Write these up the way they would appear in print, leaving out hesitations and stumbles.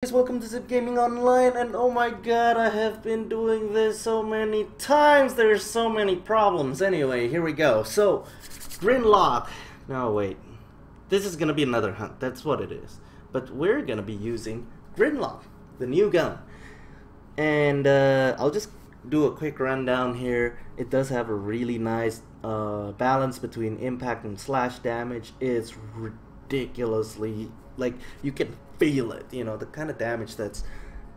Guys, welcome to Zip Gaming Online, and oh my god, I have been doing this so many times. There's so many problems. Anyway, here we go. So, Grinlok. No, wait. This is gonna be another hunt. That's what it is. But we're gonna be using Grinlok, the new gun. And I'll just do a quick rundown here. It does have a really nice balance between impact and slash damage. It's ridiculously, like, you can feel it, you know, the kind of damage that's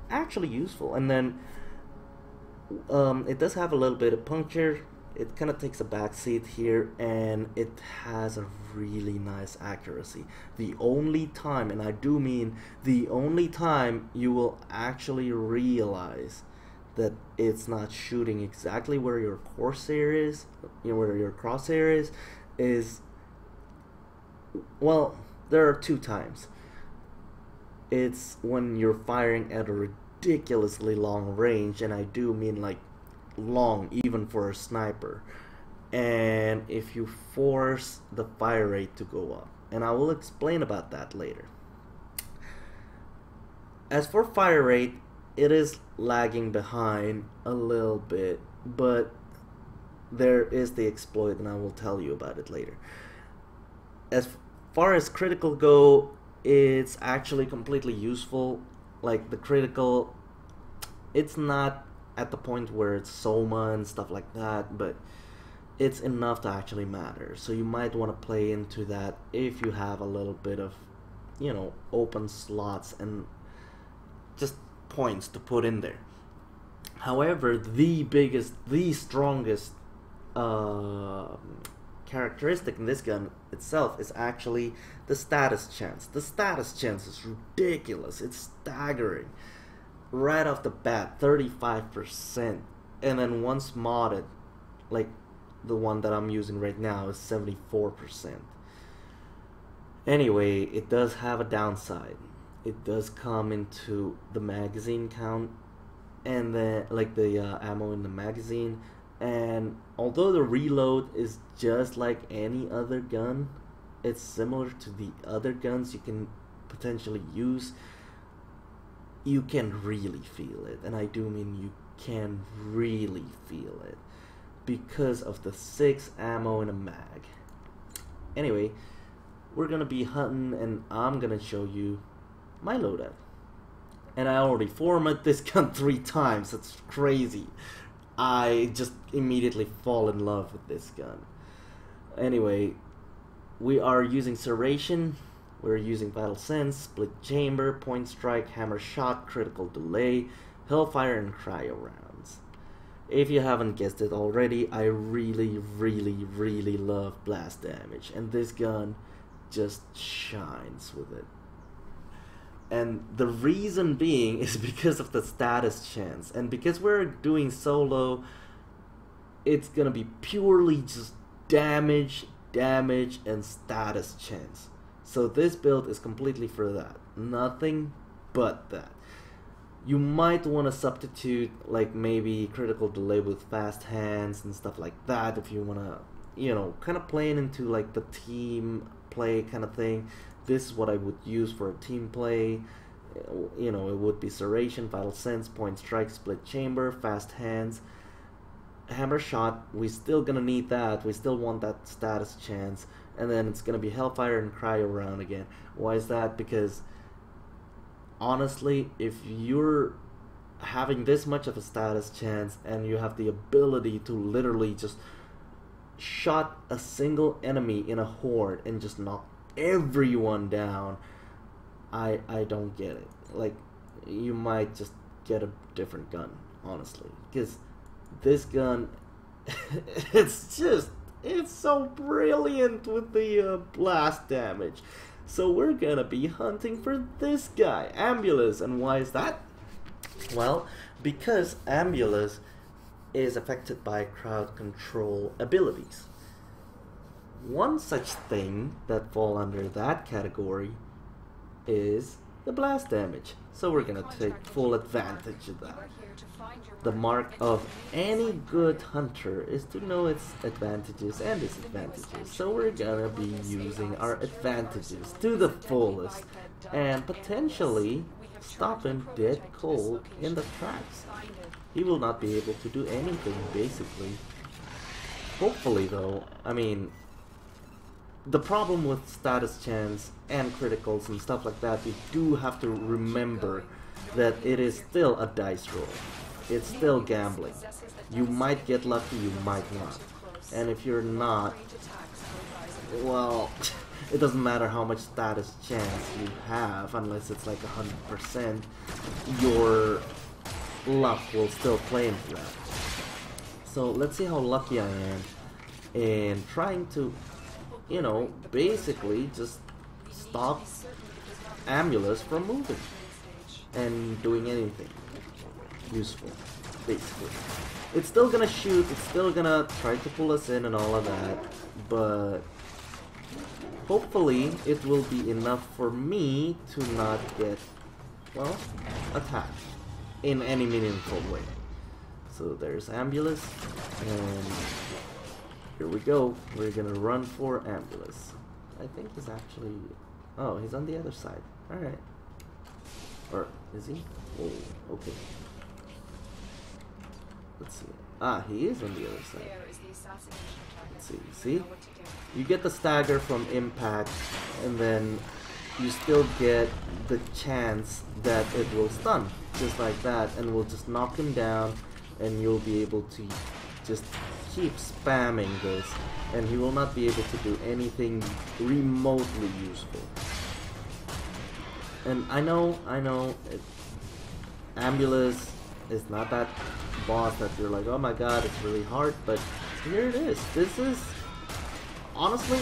actually useful. And then it does have a little bit of puncture. It kind of takes a back seat here, and it has a really nice accuracy. The only time, and I do mean the only time, you will actually realize that it's not shooting exactly where your crosshair is, well, there are two times. It's when you're firing at a ridiculously long range, and I do mean like long even for a sniper, and if you force the fire rate to go up, and I will explain about that later. As for fire rate, it is lagging behind a little bit, but there is the exploit, and I will tell you about it later. As far as critical go, it's actually completely useful. Like, the critical, it's not at the point where it's Soma and stuff like that, but it's enough to actually matter. So you might want to play into that if you have a little bit of, you know, open slots and just points to put in there. However, the strongest characteristic in this gun itself is actually the status chance. The status chance is ridiculous. It's staggering. Right off the bat, 35%. And then once modded, like the one that I'm using right now, is 74%. Anyway, it does have a downside. It does come into the magazine count, and then like the ammo in the magazine. And although the reload is just like any other gun, it's similar to the other guns you can potentially use, you can really feel it. And I do mean you can really feel it because of the 6 ammo in a mag. Anyway, we're gonna be hunting, and I'm gonna show you my loadout. And I already formatted this gun 3 times. That's crazy. I just immediately fall in love with this gun. Anyway, we are using Serration, we're using Vital Sense, Split Chamber, Point Strike, Hammer Shot, Critical Delay, Hellfire, and Cryo rounds. If you haven't guessed it already, I really love blast damage, and this gun just shines with it. And the reason being is because of the status chance. And because we're doing solo, it's gonna be purely just damage, and status chance. So this build is completely for that. Nothing but that. You might want to substitute, like, maybe critical delay with fast hands and stuff like that if you want to, you know, kind of playing into like the team play kind of thing. This is what I would use for a team play. You know, it would be Serration, Vital Sense, Point Strike, Split Chamber, Fast Hands, Hammer Shot. We're still gonna need that. We still want that status chance. And then it's gonna be Hellfire and Cryo round again. Why is that? Because honestly, if you're having this much of a status chance and you have the ability to literally just shot a single enemy in a horde and just knock everyone down, I don't get it. Like, you might just get a different gun, honestly, because this gun it's so brilliant with the blast damage. So we're gonna be hunting for this guy, Ambulas. And why is that? Well, because Ambulas is affected by crowd control abilities. One such thing that fall under that category is the blast damage. So we're gonna take full advantage of that. The mark of any good hunter is to know its advantages and disadvantages. So we're gonna be using our advantages to the fullest and potentially stop him dead cold in the tracks. He will not be able to do anything, basically. Hopefully, though, I mean, the problem with status chance and criticals and stuff like that, you do have to remember that it is still a dice roll. It's still gambling. You might get lucky, you might not. And if you're not, well, it doesn't matter how much status chance you have, unless it's like 100%, your luck will still play into that. So let's see how lucky I am in trying to, you know, basically just stop Ambulas from moving and doing anything useful, basically. It's still gonna shoot, it's still gonna try to pull us in and all of that, but hopefully it will be enough for me to not get, well, attacked in any meaningful way. So there's Ambulas, and here we go. We're gonna run for Ambulas. I think he's actually, oh, he's on the other side. Alright. Or, is he? Oh, okay. Let's see. Ah, he is on the other side. Let's see. See? You get the stagger from impact, and then you still get the chance that it will stun, just like that, and will just knock him down, and you'll be able to just keep spamming this, and he will not be able to do anything remotely useful. And I know, Ambulance is not that boss that you're like, oh my god, it's really hard, but here it is. This is, honestly,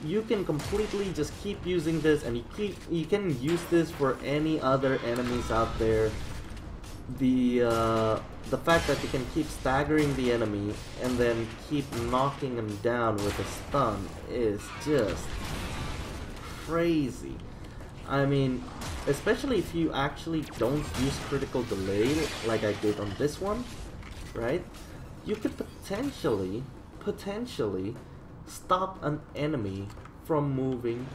you can completely just keep using this, and you can use this for any other enemies out there. The fact that you can keep staggering the enemy and then keep knocking him down with a stun is just crazy. I mean, especially if you actually don't use critical delay like I did on this one, right? You could potentially stop an enemy from moving,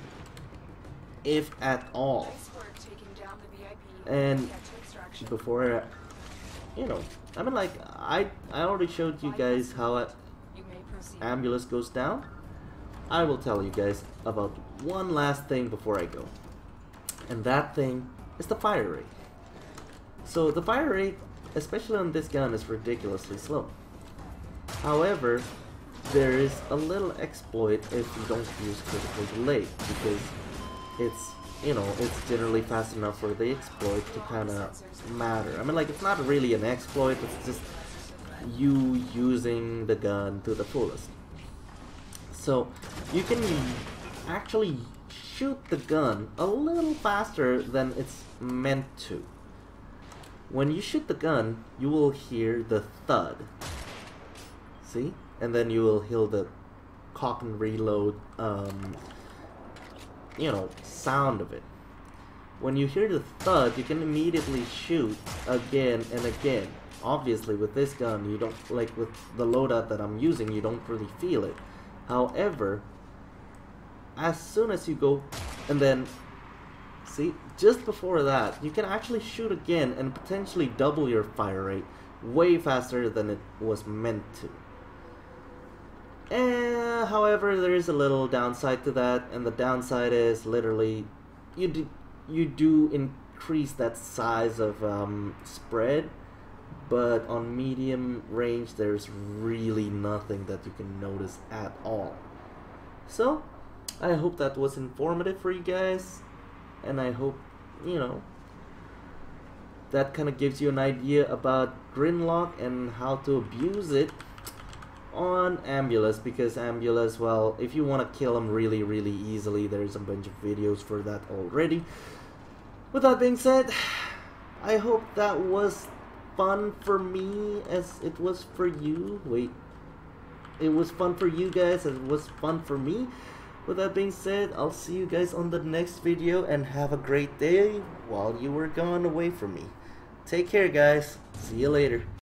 if at all. And before, you know, I mean, like, I already showed you guys how Ambulance goes down. I will tell you guys about one last thing before I go. And that thing is the fire rate. So the fire rate, especially on this gun, is ridiculously slow. However, there is a little exploit if you don't use critical delay, because it's, you know, it's generally fast enough for the exploit to kind of matter. I mean, like, it's not really an exploit, it's just you using the gun to the fullest. So you can actually shoot the gun a little faster than it's meant to. When you shoot the gun, you will hear the thud. See? And then you will hear the cock and reload, you know, sound of it. When you hear the thud, you can immediately shoot again and again. Obviously, with this gun, you don't, like with the loadout that I'm using, you don't really feel it. However, as soon as you go, and then, see, just before that, you can actually shoot again and potentially double your fire rate way faster than it was meant to. However, there is a little downside to that, and the downside is literally you do increase that size of spread, but on medium range there's really nothing that you can notice at all. So I hope that was informative for you guys, and I hope, you know, that kind of gives you an idea about Grinlok and how to abuse it on Ambulas, because Ambulas, well, if you want to kill them really easily, there's a bunch of videos for that already. With that being said, I hope that was fun for me as it was for you. Wait, it was fun for you guys as it was fun for me. With that being said, I'll see you guys on the next video, and have a great day while you were gone away from me. Take care, guys. See you later.